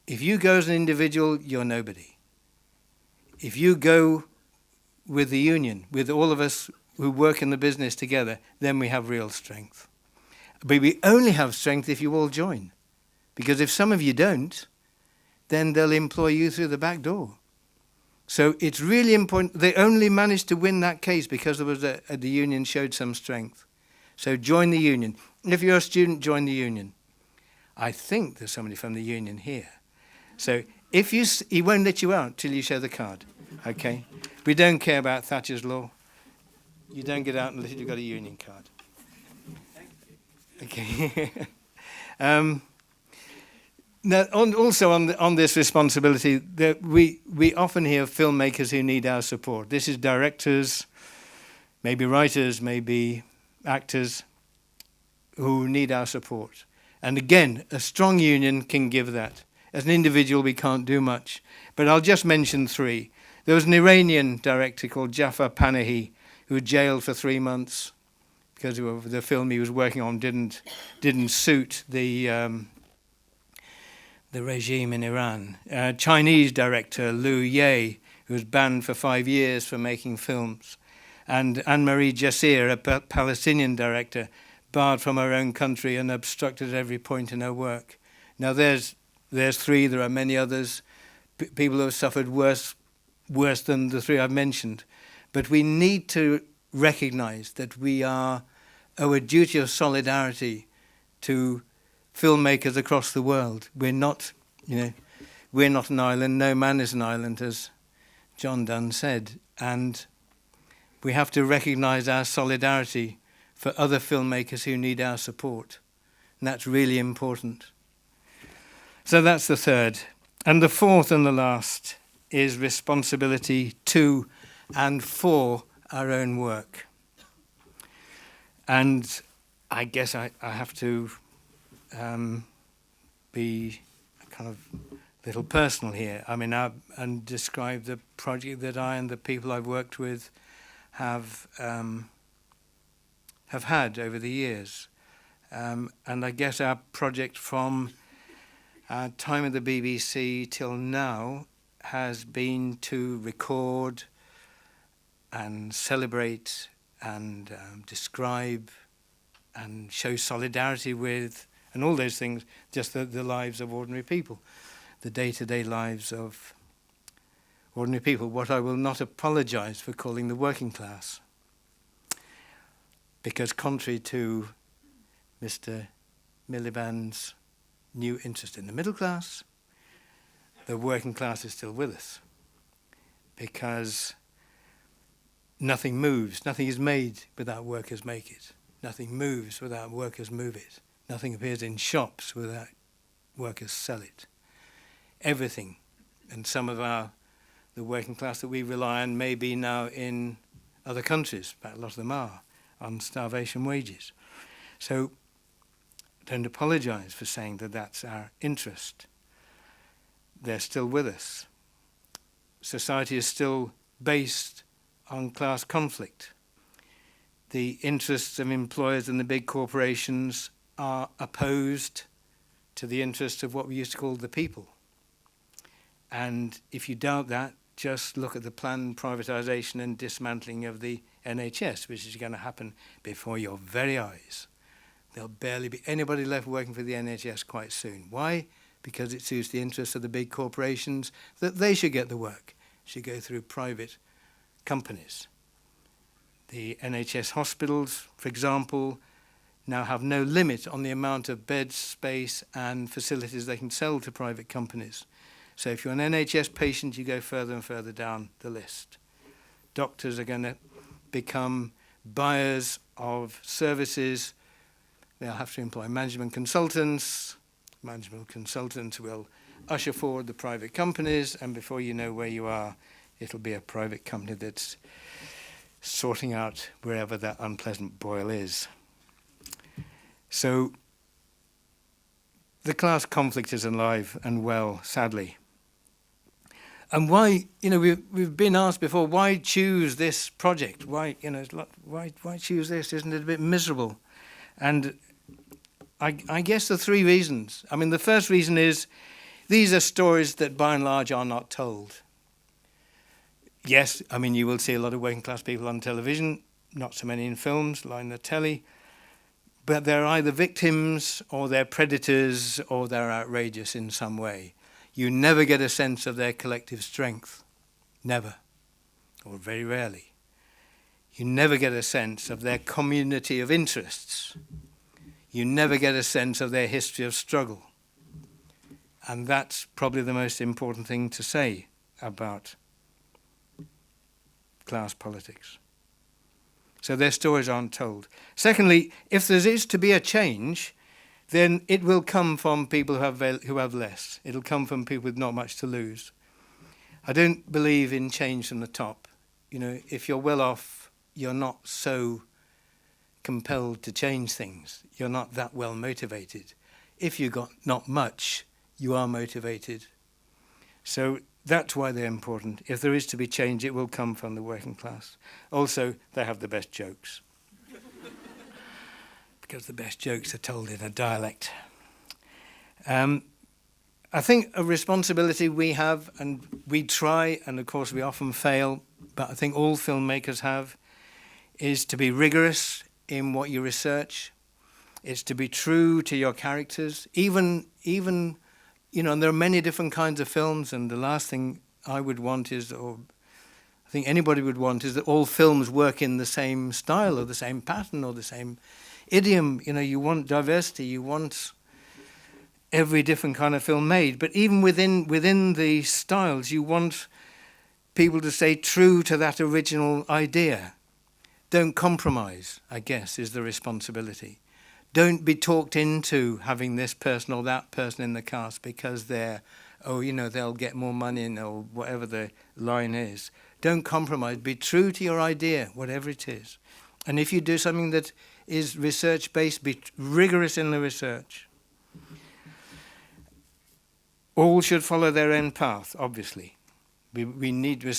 C: If you go as an individual, you're nobody. If you go with the union, with all of us who work in the business together, then we have real strength. But we only have strength if you all join. Because if some of you don't, then they'll employ you through the back door. So it's really important. They only managed to win that case because there was the union showed some strength. So join the union. If you're a student, join the union. I think there's somebody from the union here. So if he won't let you out till you show the card. Okay? We don't care about Thatcher's Law. You don't get out unless you've got a union card. Okay. Now, also on this responsibility, that we often hear filmmakers who need our support. This is directors, maybe writers, maybe actors who need our support. And again, a strong union can give that. As an individual, we can't do much. But I'll just mention three. There was an Iranian director called Jafar Panahi who was jailed for 3 months because the film he was working on didn't suit the regime in Iran. Chinese director Liu Ye, who was banned for 5 years for making films. And Anne-Marie Jassir, a Palestinian director, barred from her own country and obstructed at every point in her work. Now there's three, there are many others, people who have suffered worse than the three I've mentioned. But we need to recognize that we owe a duty of solidarity to filmmakers across the world. We're not an island. No man is an island, as John Donne said. And we have to recognize our solidarity for other filmmakers who need our support. And that's really important. So that's the third. And the fourth and the last is responsibility to and for our own work. And I guess I have to be kind of a little personal here. I mean, and describe the project that I and the people I've worked with have had over the years. And I guess our project from our time at the BBC till now has been to record and celebrate and describe and show solidarity with, and all those things, just the lives of ordinary people, the day-to-day lives of ordinary people, what I will not apologize for calling the working class. Because contrary to Mr. Miliband's new interest in the middle class, the working class is still with us. Because nothing moves, nothing is made without workers make it. Nothing moves without workers move it. Nothing appears in shops without workers sell it. Everything, and some of the working class that we rely on may be now in other countries, but a lot of them are, on starvation wages. So don't apologize for saying that that's our interest. They're still with us. Society is still based on class conflict. The interests of employers and the big corporations are opposed to the interests of what we used to call the people. And if you doubt that, just look at the planned privatization and dismantling of the NHS, which is going to happen before your very eyes. There'll barely be anybody left working for the NHS quite soon. Why? Because it suits the interests of the big corporations that they should get the work. It should go through private companies. The NHS hospitals, for example, now have no limit on the amount of bed space and facilities they can sell to private companies. So if you're an NHS patient, you go further and further down the list. Doctors are going to become buyers of services. They'll have to employ management consultants. Management consultants will usher forward the private companies, and before you know where you are, it'll be a private company that's sorting out wherever that unpleasant boil is. So the class conflict is alive and well, sadly. And why, we've been asked before, why choose this project? Why choose this? Isn't it a bit miserable? And I guess the three reasons. I mean, the first reason is these are stories that by and large are not told. Yes, I mean, you will see a lot of working class people on television, not so many in films, like the telly, but they're either victims or they're predators or they're outrageous in some way. You never get a sense of their collective strength. Never. Or very rarely. You never get a sense of their community of interests. You never get a sense of their history of struggle. And that's probably the most important thing to say about class politics. So their stories aren't told. Secondly, if there is to be a change, then it will come from people who have less. It'll come from people with not much to lose. I don't believe in change from the top. You know, if you're well off, you're not so compelled to change things. You're not that well motivated. If you've got not much, you are motivated. So that's why they're important. If there is to be change, it will come from the working class. Also, they have the best jokes. Because the best jokes are told in a dialect. I think a responsibility we have, and we try, and of course we often fail, but I think all filmmakers have, is to be rigorous in what you research. It's to be true to your characters. Even you know, and there are many different kinds of films, and the last thing I would want is, or I think anybody would want, is that all films work in the same style or the same pattern or the same idiom. You know, you want diversity, you want every different kind of film made, but even within the styles, you want people to stay true to that original idea. Don't compromise, I guess, is the responsibility. Don't be talked into having this person or that person in the cast because they're, oh, you know, they'll get more money in, or whatever the line is. Don't compromise. Be true to your idea, whatever it is. And if you do something that is research-based, be rigorous in the research. All should follow their own path, obviously. We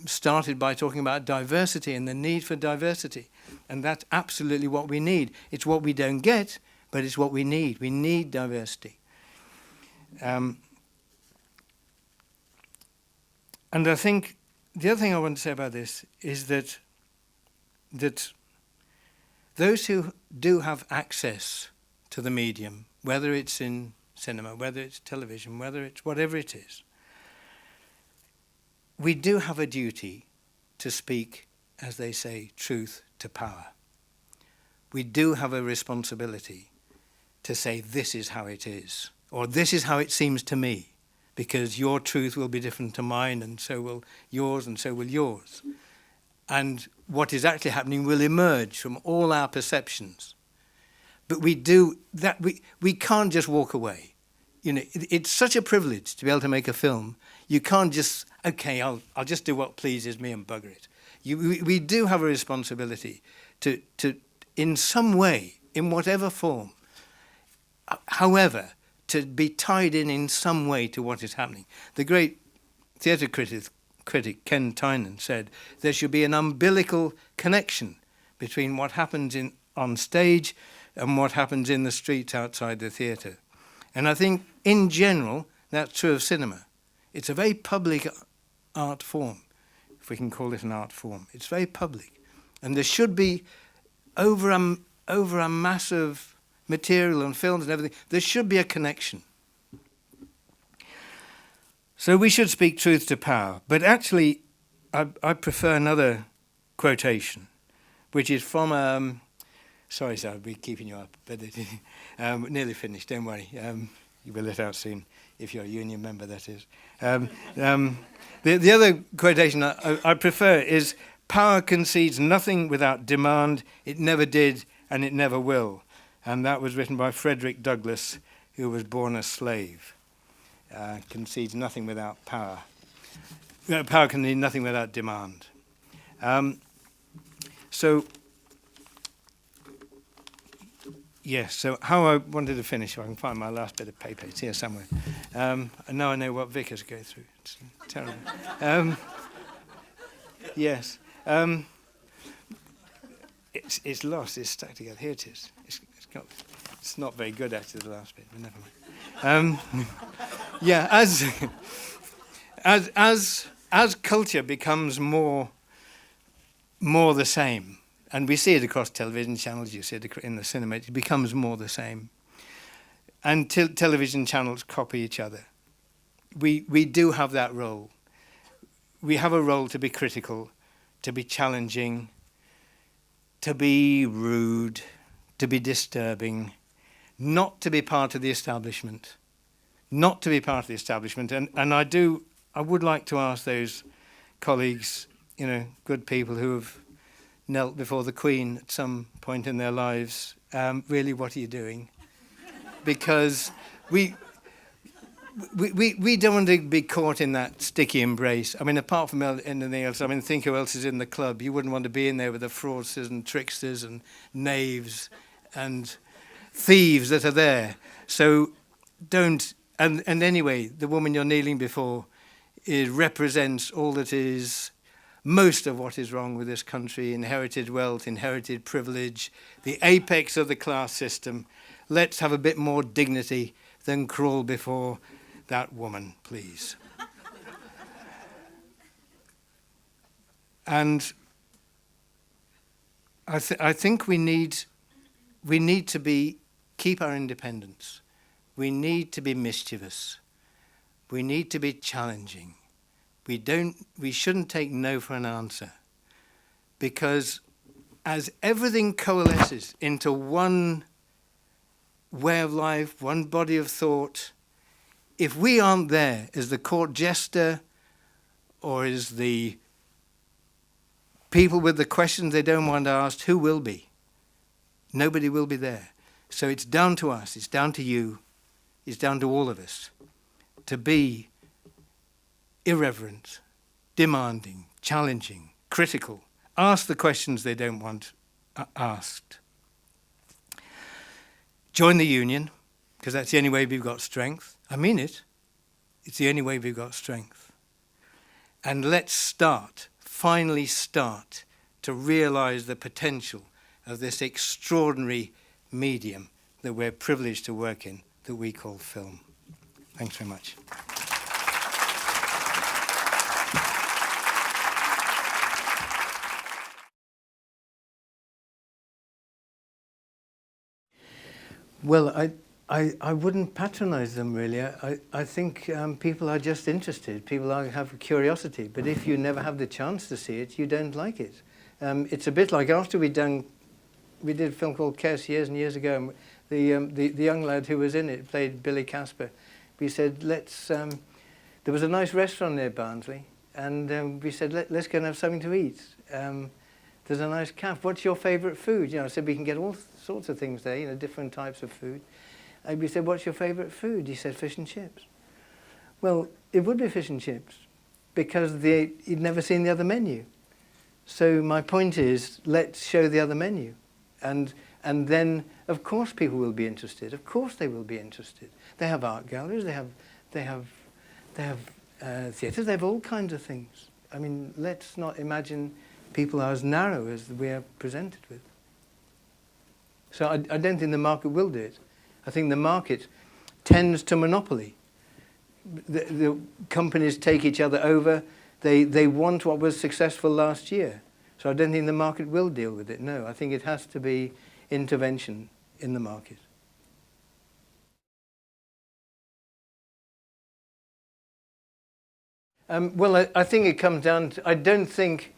C: started by talking about diversity and the need for diversity. And that's absolutely what we need. It's what we don't get, but it's what we need. We need diversity. And I think the other thing I want to say about this is that those who do have access to the medium, whether it's in cinema, whether it's television, whether it's whatever it is, we do have a duty to speak, as they say, truth to power. We do have a responsibility to say this is how it is, or this is how it seems to me, because your truth will be different to mine, and so will yours, and so will yours. And what is actually happening will emerge from all our perceptions. But we do that. We can't just walk away. You know, it's such a privilege to be able to make a film. You can't just, okay, I'll just do what pleases me and bugger it. We do have a responsibility to in some way, in whatever form, however, to be tied in some way to what is happening. The great theatre critic Ken Tynan said there should be an umbilical connection between what happens on stage and what happens in the streets outside the theatre. And I think, in general, that's true of cinema. It's a very public art form, if we can call it an art form. It's very public. And there should be, over a massive material and films and everything, there should be a connection. So we should speak truth to power. But actually, I prefer another quotation, which is from... sorry, sir, I'll be keeping you up. But nearly finished, don't worry. You'll be let out soon, if you're a union member, that is. The other quotation I prefer is, power concedes nothing without demand. It never did, and it never will. And that was written by Frederick Douglass, who was born a slave. Concedes nothing without power. Power concedes nothing without demand. Yes, so how I wanted to finish, if I can find my last bit of paper, it's here somewhere. And now I know what vicars go through. It's terrible. Yes. It's lost, it's stuck together. Here it is. It's not very good, actually, the last bit, but never mind. Yeah, as culture becomes more the same, and we see it across television channels, you see it in the cinema, it becomes more the same. and television channels copy each other. We do have that role. We have a role to be critical, to be challenging, to be rude, to be disturbing, not to be part of the establishment. Not to be part of the establishment. And I would like to ask those colleagues, good people who have knelt before the Queen at some point in their lives, really, what are you doing? Because we don't want to be caught in that sticky embrace. I mean, apart from anything else, I mean, think who else is in the club. You wouldn't want to be in there with the fraudsters and tricksters and knaves and thieves that are there. So don't. And anyway, the woman you're kneeling before represents all that is, most of what is wrong with this country: inherited wealth, inherited privilege, the apex of the class system. Let's have a bit more dignity than crawl before that woman, please. And I think we need to keep our independence. We need to be mischievous. We need to be challenging. We shouldn't take no for an answer, because as everything coalesces into one way of life, one body of thought, if we aren't there as the court jester or as the people with the questions they don't want asked, who will be? Nobody will be there. So it's down to us, it's down to you, it's down to all of us to be irreverent, demanding, challenging, critical, ask the questions they don't want asked. Join the union, because that's the only way we've got strength. I mean it. It's the only way we've got strength. And let's finally start to realize the potential of this extraordinary medium that we're privileged to work in, that we call film. Thanks very much. Well, I wouldn't patronize them, really. I think people are just interested. People have a curiosity. But if you never have the chance to see it, you don't like it. It's a bit like after we did a film called Kes years and years ago. And the young lad who was in it played Billy Casper. We said, there was a nice restaurant near Barnsley. And we said, let's go and have something to eat. There's a nice cafe. What's your favourite food? I said, we can get all sorts of things there, different types of food. And we said, what's your favourite food? He said, fish and chips. Well, it would be fish and chips, because he'd never seen the other menu. So my point is, let's show the other menu. And then, of course, people will be interested. Of course they will be interested. They have art galleries, they have theatres, they have all kinds of things. I mean, let's not imagine people are as narrow as we are presented with. So I don't think the market will do it. I think the market tends to monopoly. The companies take each other over. They want what was successful last year. So I don't think the market will deal with it. No, I think it has to be intervention in the market. Well, I think it comes down to, I don't think,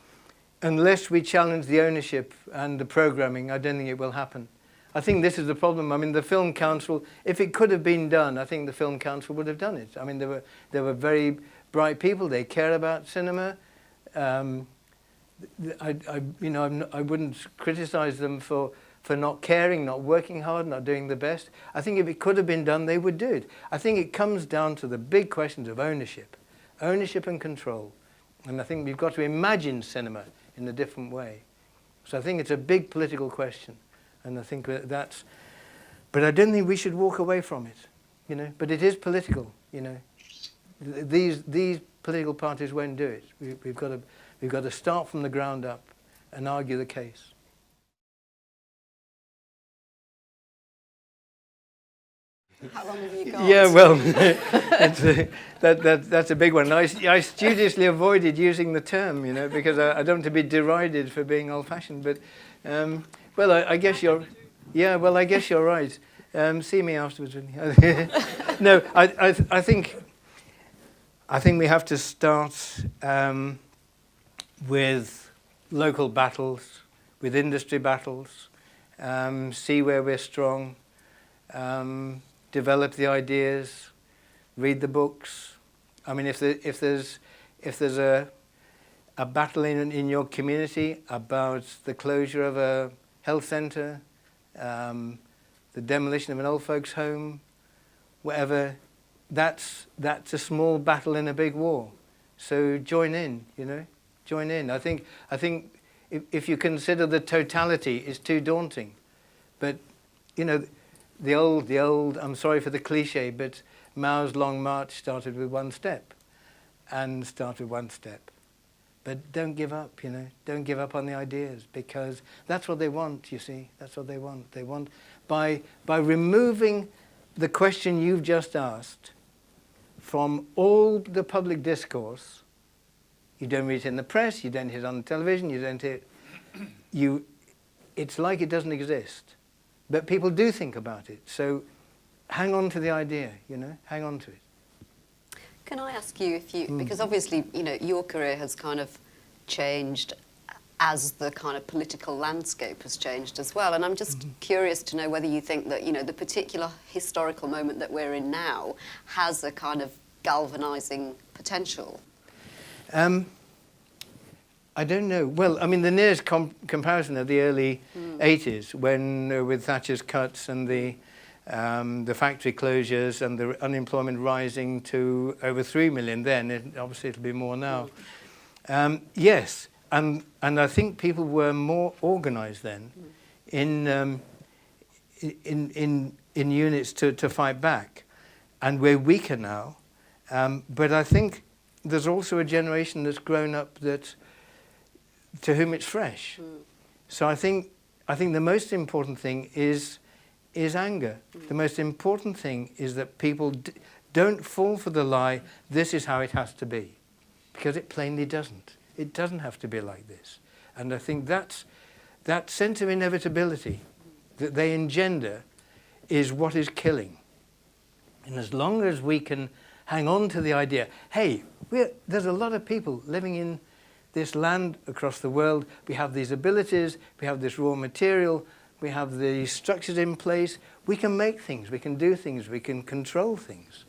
C: unless we challenge the ownership and the programming, I don't think it will happen. I think this is the problem. I mean, the Film Council, if it could have been done, I think the Film Council would have done it. I mean, there were very bright people. They care about cinema. I wouldn't criticize them for not caring, not working hard, not doing the best. I think if it could have been done, they would do it. I think it comes down to the big questions of ownership and control. And I think we've got to imagine cinema in a different way. So I think it's a big political question. And I think that's, but I don't think we should walk away from it, But it is political, These political parties won't do it. We've got to start from the ground up and argue the case.
A: How long have you got?
C: Yeah, well, that's a big one. I studiously avoided using the term, because I don't want to be derided for being old-fashioned. But well, I guess you're right. See me afterwards. No, I think we have to start with local battles, with industry battles, see where we're strong, develop the ideas, read the books. I mean, if there's a battle in your community about the closure of a health centre, the demolition of an old folks' home, whatever, that's a small battle in a big war. So join in, join in. I think if you consider the totality, it's too daunting. But, the old, I'm sorry for the cliche, but Mao's Long March started with one step, and start with one step. But don't give up, don't give up on the ideas, because that's what they want, you see, that's what they want. They want, by removing the question you've just asked from all the public discourse, you don't read it in the press, you don't hear it on the television, you don't hear it, it's like it doesn't exist. But people do think about it, so hang on to the idea, hang on to it.
A: Can I ask you if you, because obviously, your career has kind of changed as the kind of political landscape has changed as well, and I'm just curious to know whether you think that, the particular historical moment that we're in now has a kind of galvanising potential.
C: I don't know. Well, I mean, the nearest comparison of the early 80s, when with Thatcher's cuts and the factory closures and the unemployment rising to over 3 million then, obviously it'll be more now. Yes, and I think people were more organised then in units to fight back, and we're weaker now. But I think there's also a generation that's grown up to whom it's fresh. So I think the most important thing is anger. The most important thing is that people don't fall for the lie, this is how it has to be. Because it plainly doesn't. It doesn't have to be like this. And I think that sense of inevitability that they engender is what is killing. And as long as we can hang on to the idea, hey, there's a lot of people living in this land across the world, we have these abilities, we have this raw material, we have the structures in place, we can make things, we can do things, we can control things.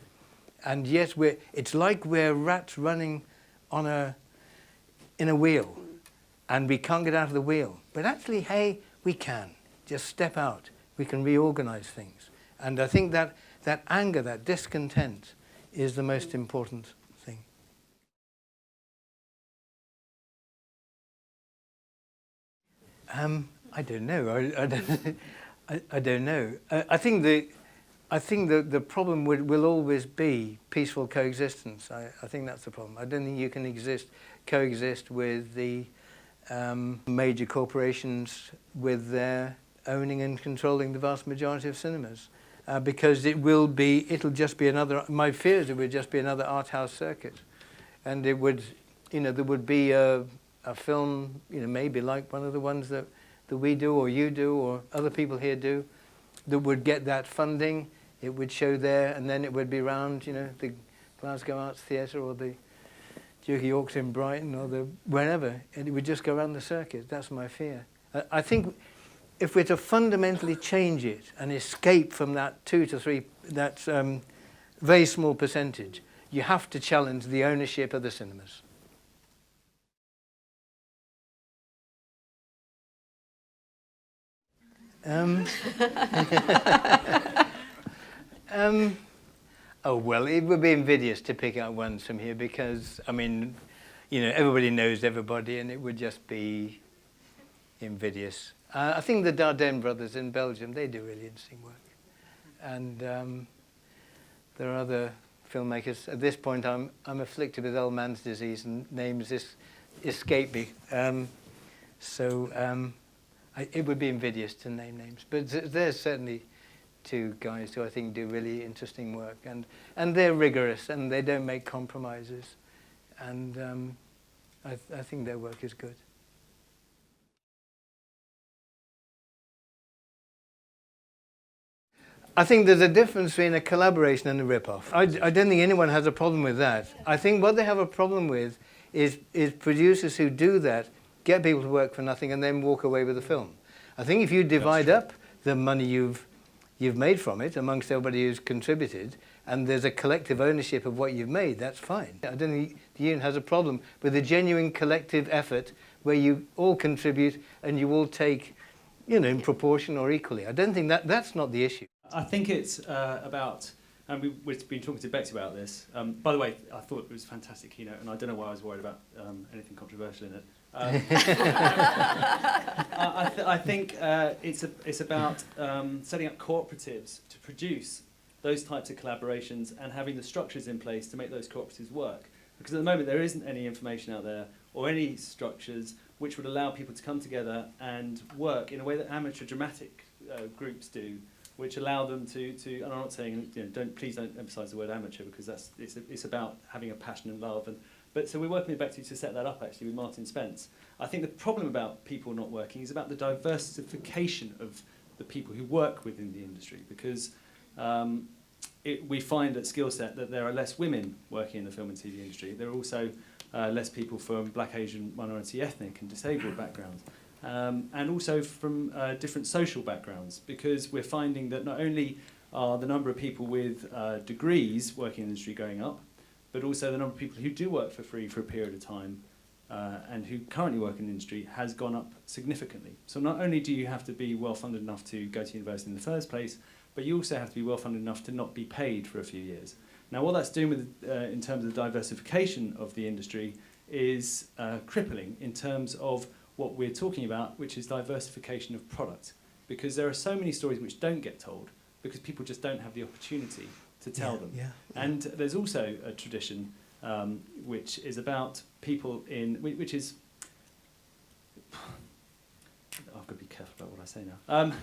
C: And yet it's like we're rats running in a wheel, and we can't get out of the wheel. But actually, hey, we can. Just step out. We can reorganize things. And I think that anger, that discontent, is the most important thing. I don't know. I don't know. I think the problem will always be peaceful coexistence. I think that's the problem. I don't think you can coexist with the major corporations with their owning and controlling the vast majority of cinemas, because it'll just be another. My fear is it would just be another art house circuit, and it would, there would be a film, maybe like one of the ones that we do, or you do, or other people here do, that would get that funding. It would show there, and then it would be round, the Glasgow Arts Theatre or the Duke of York's in Brighton or wherever, and it would just go around the circuit. That's my fear. I think if we're to fundamentally change it and escape from that 2 to 3, that very small percentage, you have to challenge the ownership of the cinemas. Oh, well, it would be invidious to pick out ones from here because, I mean, everybody knows everybody, and it would just be invidious. I think the Dardenne brothers in Belgium, they do really interesting work. And there are other filmmakers. At this point, I'm afflicted with old man's disease, and names escape me. It would be invidious to name names. But there's certainly 2 guys who I think do really interesting work, and they're rigorous and they don't make compromises, and I think their work is good. I think there's a difference between a collaboration and a rip-off. I don't think anyone has a problem with that. I think what they have a problem with is producers who do that, get people to work for nothing and then walk away with the film. I think if you divide up the money you've made from it amongst everybody who's contributed, and there's a collective ownership of what you've made, that's fine. I don't think the union has a problem with a genuine collective effort where you all contribute and you all take, you know, in proportion or equally. I don't think that's not the issue.
B: I think it's about, and we've been talking to Betsy about this. By the way, I thought it was a fantastic keynote, and I don't know why I was worried about anything controversial in it. I think it's about setting up cooperatives to produce those types of collaborations and having the structures in place to make those cooperatives work. Because at the moment there isn't any information out there or any structures which would allow people to come together and work in a way that amateur dramatic groups do, which allow them to and I'm not saying, you know, please don't emphasise the word amateur, because it's about having a passion and love. But so we're working with Betsy to set that up actually with Martin Spence. I think the problem about people not working is about the diversification of the people who work within the industry, because we find at Skillset that there are less women working in the film and TV industry. There are also less people from Black, Asian, minority, ethnic and disabled backgrounds. And also from different social backgrounds, because we're finding that not only are the number of people with degrees working in the industry going up, but also the number of people who do work for free for a period of time and who currently work in the industry has gone up significantly. So not only do you have to be well funded enough to go to university in the first place, but you also have to be well funded enough to not be paid for a few years. Now what that's doing with, in terms of the diversification of the industry is crippling in terms of what we're talking about, which is diversification of product. Because there are so many stories which don't get told because people just don't have the opportunity to tell them. And there's also a tradition which is about people which is, I've got to be careful about what I say now.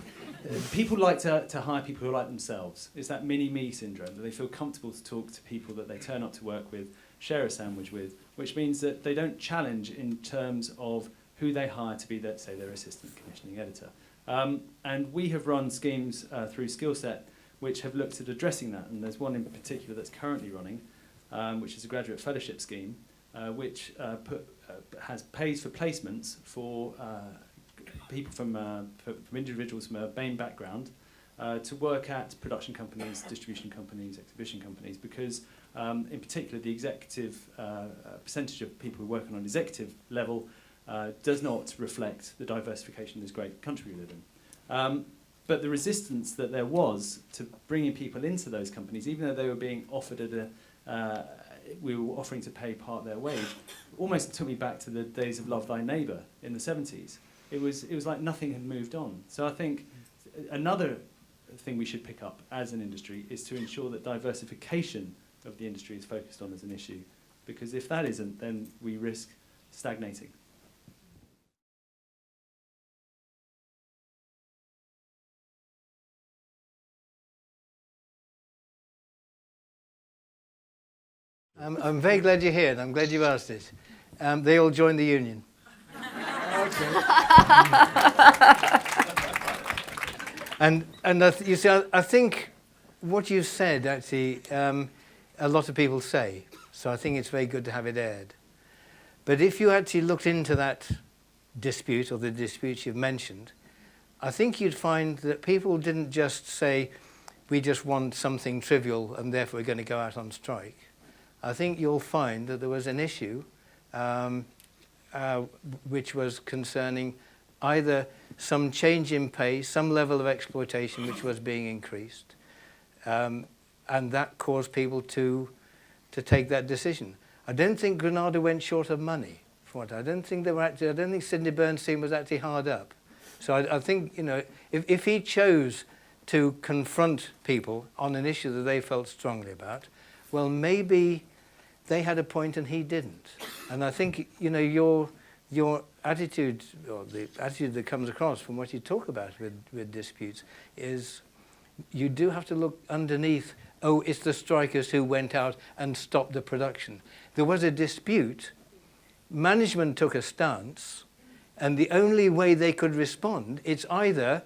B: People like to hire people who are like themselves. It's that mini-me syndrome, that they feel comfortable to talk to people that they turn up to work with, share a sandwich with, which means that they don't challenge in terms of who they hire to be, say, their assistant commissioning editor. And we have run schemes through Skillset which have looked at addressing that, and there's one in particular that's currently running, which is a graduate fellowship scheme, which pays for placements for people from individuals from a BAME background to work at production companies, distribution companies, exhibition companies, because in particular the executive percentage of people who work on an executive level does not reflect the diversification of this great country we live in. But the resistance that there was to bringing people into those companies, even though they were being offered we were offering to pay part of their wage, almost took me back to the days of Love Thy Neighbour in the 70s. It was like nothing had moved on. So I think another thing we should pick up as an industry is to ensure that diversification of the industry is focused on as an issue, because if that isn't, then we risk stagnating.
C: I'm very glad you're here, and I'm glad you've asked it. They all joined the union. And you see, I think what you said, actually, a lot of people say. So I think it's very good to have it aired. But if you actually looked into that dispute, or the disputes you've mentioned, I think you'd find that people didn't just say, we just want something trivial and therefore we're going to go out on strike. I think you'll find that there was an issue which was concerning either some change in pay, some level of exploitation which was being increased, and that caused people to take that decision. I don't think Granada went short of money. I don't think they were actually. I don't think Sidney Bernstein was actually hard up. So I think, you know, if he chose to confront people on an issue that they felt strongly about, well, maybe they had a point and he didn't. And I think, you know, your attitude, or the attitude that comes across from what you talk about with disputes, is you do have to look underneath, oh, it's the strikers who went out and stopped the production. There was a dispute, management took a stance, and the only way they could respond, it's either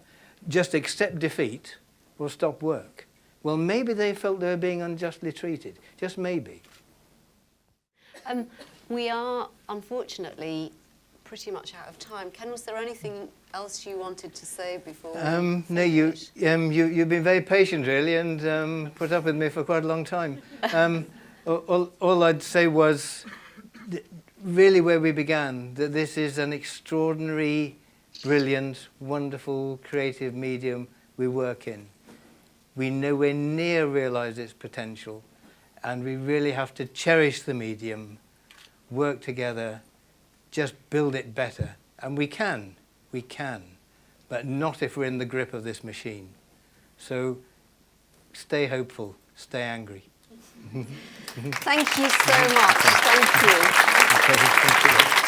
C: just accept defeat, or stop work. Well, maybe they felt they were being unjustly treated, just maybe.
A: We are, unfortunately, pretty much out of time. Ken, was there anything else you wanted to say before we
C: No, you've been very patient, really, and put up with me for quite a long time. All I'd say was really where we began, that this is an extraordinary, brilliant, wonderful, creative medium we work in. We nowhere near realise its potential, and we really have to cherish the medium, work together, just build it better. And we can, but not if we're in the grip of this machine. So stay hopeful, stay angry.
A: Thank you so much. Thank you.
C: Okay, thank you.